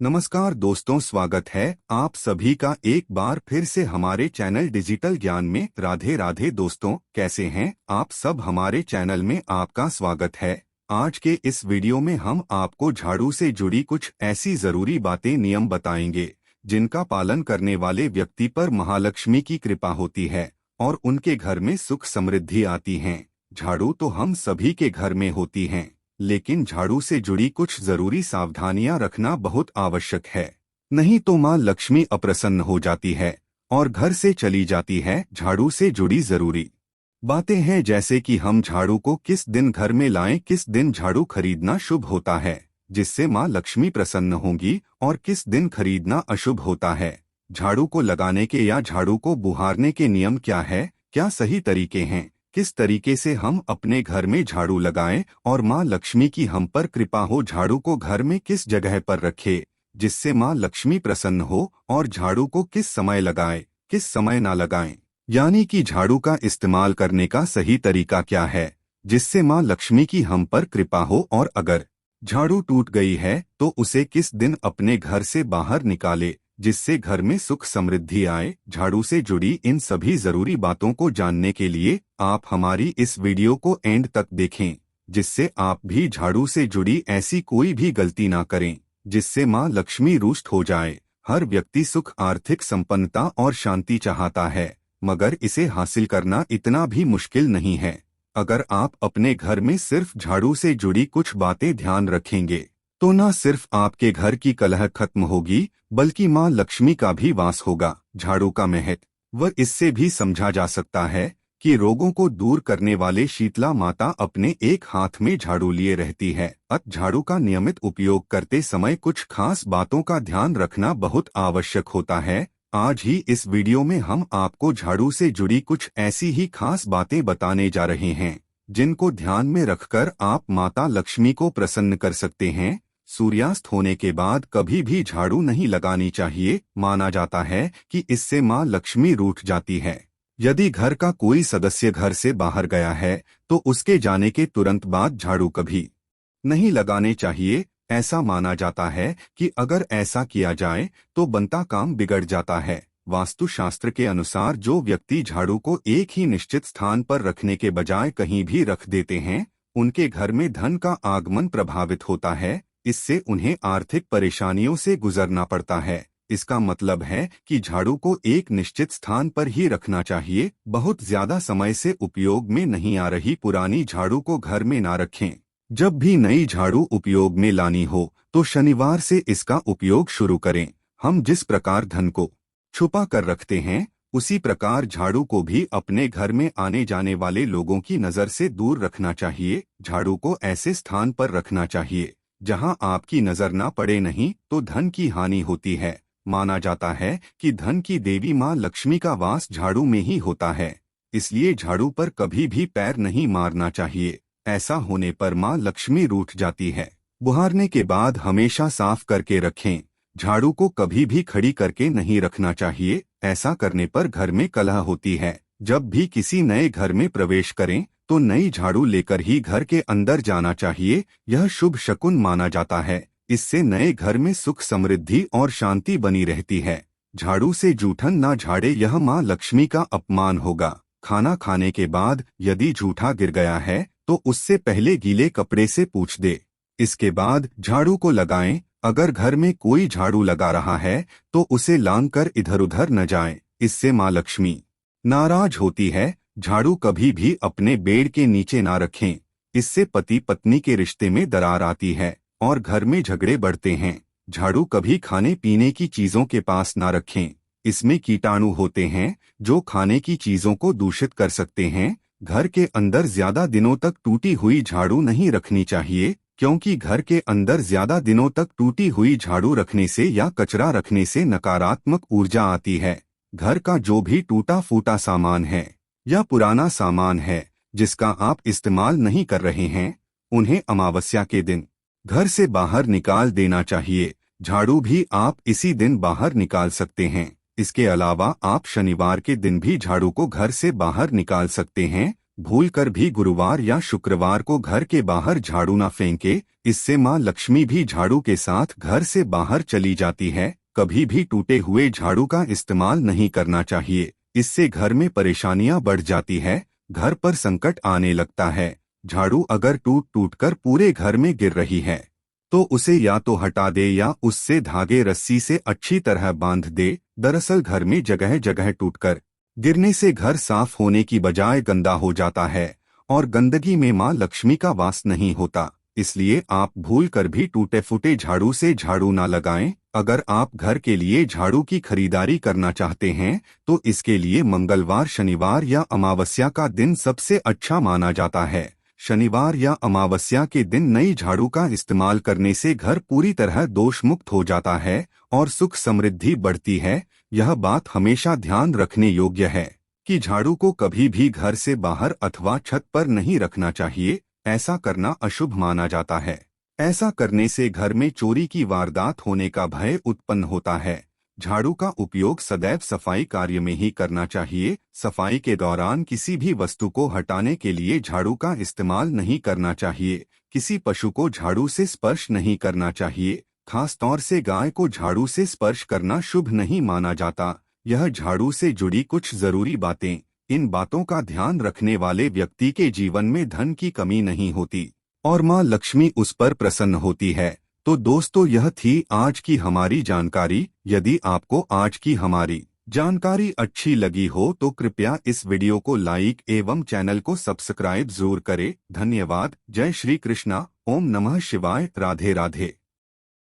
नमस्कार दोस्तों, स्वागत है आप सभी का एक बार फिर से हमारे चैनल डिजिटल ज्ञान में। राधे राधे दोस्तों, कैसे हैं आप सब। हमारे चैनल में आपका स्वागत है। आज के इस वीडियो में हम आपको झाड़ू से जुड़ी कुछ ऐसी जरूरी बातें, नियम बताएंगे जिनका पालन करने वाले व्यक्ति पर महालक्ष्मी की कृपा होती है और उनके घर में सुख समृद्धि आती है। झाड़ू तो हम सभी के घर में होती हैं, लेकिन झाड़ू से जुड़ी कुछ जरूरी सावधानियां रखना बहुत आवश्यक है, नहीं तो मां लक्ष्मी अप्रसन्न हो जाती है और घर से चली जाती है। झाड़ू से जुड़ी जरूरी बातें हैं जैसे कि हम झाड़ू को किस दिन घर में लाएं, किस दिन झाड़ू खरीदना शुभ होता है जिससे मां लक्ष्मी प्रसन्न होंगी, और किस दिन खरीदना अशुभ होता है। झाड़ू को लगाने के या झाड़ू को बुहारने के नियम क्या है, क्या सही तरीके हैं, किस तरीके से हम अपने घर में झाड़ू लगाएं और मां लक्ष्मी की हम पर कृपा हो। झाड़ू को घर में किस जगह पर रखें जिससे मां लक्ष्मी प्रसन्न हो, और झाड़ू को किस समय लगाएं, किस समय ना लगाएं, यानी कि झाड़ू का इस्तेमाल करने का सही तरीका क्या है जिससे मां लक्ष्मी की हम पर कृपा हो। और अगर झाड़ू टूट गई है तो उसे किस दिन अपने घर से बाहर निकाले जिससे घर में सुख समृद्धि आए। झाड़ू से जुड़ी इन सभी जरूरी बातों को जानने के लिए आप हमारी इस वीडियो को एंड तक देखें, जिससे आप भी झाड़ू से जुड़ी ऐसी कोई भी गलती ना करें जिससे मां लक्ष्मी रुष्ट हो जाए। हर व्यक्ति सुख, आर्थिक संपन्नता और शांति चाहता है, मगर इसे हासिल करना इतना भी मुश्किल नहीं है। अगर आप अपने घर में सिर्फ झाड़ू से जुड़ी कुछ बातें ध्यान रखेंगे तो न सिर्फ आपके घर की कलह खत्म होगी, बल्कि मां लक्ष्मी का भी वास होगा। झाड़ू का महत्व इससे भी समझा जा सकता है कि रोगों को दूर करने वाले शीतला माता अपने एक हाथ में झाड़ू लिए रहती है। झाड़ू का नियमित उपयोग करते समय कुछ खास बातों का ध्यान रखना बहुत आवश्यक होता है। आज ही इस वीडियो में हम आपको झाड़ू से जुड़ी कुछ ऐसी ही खास बातें बताने जा रहे हैं जिनको ध्यान में रखकर आप माता लक्ष्मी को प्रसन्न कर सकते हैं। सूर्यास्त होने के बाद कभी भी झाड़ू नहीं लगानी चाहिए। माना जाता है कि इससे मां लक्ष्मी रूठ जाती है। यदि घर का कोई सदस्य घर से बाहर गया है तो उसके जाने के तुरंत बाद झाड़ू कभी नहीं लगाने चाहिए। ऐसा माना जाता है कि अगर ऐसा किया जाए तो बनता काम बिगड़ जाता है। वास्तुशास्त्र के अनुसार जो व्यक्ति झाड़ू को एक ही निश्चित स्थान पर रखने के बजाय कहीं भी रख देते हैं, उनके घर में धन का आगमन प्रभावित होता है। इससे उन्हें आर्थिक परेशानियों से गुजरना पड़ता है। इसका मतलब है कि झाड़ू को एक निश्चित स्थान पर ही रखना चाहिए। बहुत ज्यादा समय से उपयोग में नहीं आ रही पुरानी झाड़ू को घर में ना रखें। जब भी नई झाड़ू उपयोग में लानी हो तो शनिवार से इसका उपयोग शुरू करें। हम जिस प्रकार धन को छुपा कर रखते हैं, उसी प्रकार झाड़ू को भी अपने घर में आने जाने वाले लोगों की नजर से दूर रखना चाहिए। झाड़ू को ऐसे स्थान पर रखना चाहिए जहां आपकी नजर ना पड़े, नहीं तो धन की हानि होती है। माना जाता है कि धन की देवी मां लक्ष्मी का वास झाड़ू में ही होता है, इसलिए झाड़ू पर कभी भी पैर नहीं मारना चाहिए। ऐसा होने पर मां लक्ष्मी रूठ जाती है। बुहारने के बाद हमेशा साफ करके रखें। झाड़ू को कभी भी खड़ी करके नहीं रखना चाहिए। ऐसा करने पर घर में कलह होती है। जब भी किसी नए घर में प्रवेश करें तो नई झाड़ू लेकर ही घर के अंदर जाना चाहिए। यह शुभ शकुन माना जाता है। इससे नए घर में सुख, समृद्धि और शांति बनी रहती है। झाड़ू से जूठन ना झाड़े, यह मां लक्ष्मी का अपमान होगा। खाना खाने के बाद यदि जूठा गिर गया है तो उससे पहले गीले कपड़े से पोंछ दे, इसके बाद झाड़ू को लगाएं। अगर घर में कोई झाड़ू लगा रहा है तो उसे लांग कर इधर उधर न जाएं, इससे मां लक्ष्मी नाराज होती है। झाड़ू कभी भी अपने बेड के नीचे ना रखें, इससे पति पत्नी के रिश्ते में दरार आती है और घर में झगड़े बढ़ते हैं। झाड़ू कभी खाने पीने की चीजों के पास ना रखें, इसमें कीटाणु होते हैं जो खाने की चीजों को दूषित कर सकते हैं। घर के अंदर ज्यादा दिनों तक टूटी हुई झाड़ू नहीं रखनी चाहिए, क्योंकि घर के अंदर ज्यादा दिनों तक टूटी हुई झाड़ू रखने से या कचरा रखने से नकारात्मक ऊर्जा आती है। घर का जो भी टूटा फूटा सामान है या पुराना सामान है जिसका आप इस्तेमाल नहीं कर रहे हैं, उन्हें अमावस्या के दिन घर से बाहर निकाल देना चाहिए। झाड़ू भी आप इसी दिन बाहर निकाल सकते हैं। इसके अलावा आप शनिवार के दिन भी झाड़ू को घर से बाहर निकाल सकते हैं। भूलकर भी गुरुवार या शुक्रवार को घर के बाहर झाड़ू ना फेंके, इससे माँ लक्ष्मी भी झाड़ू के साथ घर से बाहर चली जाती है। कभी भी टूटे हुए झाड़ू का इस्तेमाल नहीं करना चाहिए, इससे घर में परेशानियां बढ़ जाती है, घर पर संकट आने लगता है। झाड़ू अगर टूट टूट कर पूरे घर में गिर रही है तो उसे या तो हटा दे या उससे धागे रस्सी से अच्छी तरह बांध दे। दरअसल घर में जगह जगह टूटकर गिरने से घर साफ होने की बजाय गंदा हो जाता है और गंदगी में मां लक्ष्मी का वास नहीं होता। इसलिए आप भूल कर भी टूटे फूटे झाड़ू से झाड़ू ना लगाएं। अगर आप घर के लिए झाड़ू की खरीदारी करना चाहते हैं तो इसके लिए मंगलवार, शनिवार या अमावस्या का दिन सबसे अच्छा माना जाता है। शनिवार या अमावस्या के दिन नई झाड़ू का इस्तेमाल करने से घर पूरी तरह दोष मुक्त हो जाता है और सुख समृद्धि बढ़ती है। यह बात हमेशा ध्यान रखने योग्य है कि झाड़ू को कभी भी घर से बाहर अथवा छत पर नहीं रखना चाहिए, ऐसा करना अशुभ माना जाता है। ऐसा करने से घर में चोरी की वारदात होने का भय उत्पन्न होता है। झाड़ू का उपयोग सदैव सफाई कार्य में ही करना चाहिए। सफाई के दौरान किसी भी वस्तु को हटाने के लिए झाड़ू का इस्तेमाल नहीं करना चाहिए। किसी पशु को झाड़ू से स्पर्श नहीं करना चाहिए, खास तौर से गाय को झाड़ू से स्पर्श करना शुभ नहीं माना जाता। यह झाड़ू से जुड़ी कुछ जरूरी बातें। इन बातों का ध्यान रखने वाले व्यक्ति के जीवन में धन की कमी नहीं होती और मां लक्ष्मी उस पर प्रसन्न होती है। तो दोस्तों, यह थी आज की हमारी जानकारी। यदि आपको आज की हमारी जानकारी अच्छी लगी हो तो कृपया इस वीडियो को लाइक एवं चैनल को सब्सक्राइब जरूर करें। धन्यवाद। जय श्री कृष्णा। ओम नमः शिवाय। राधे राधे।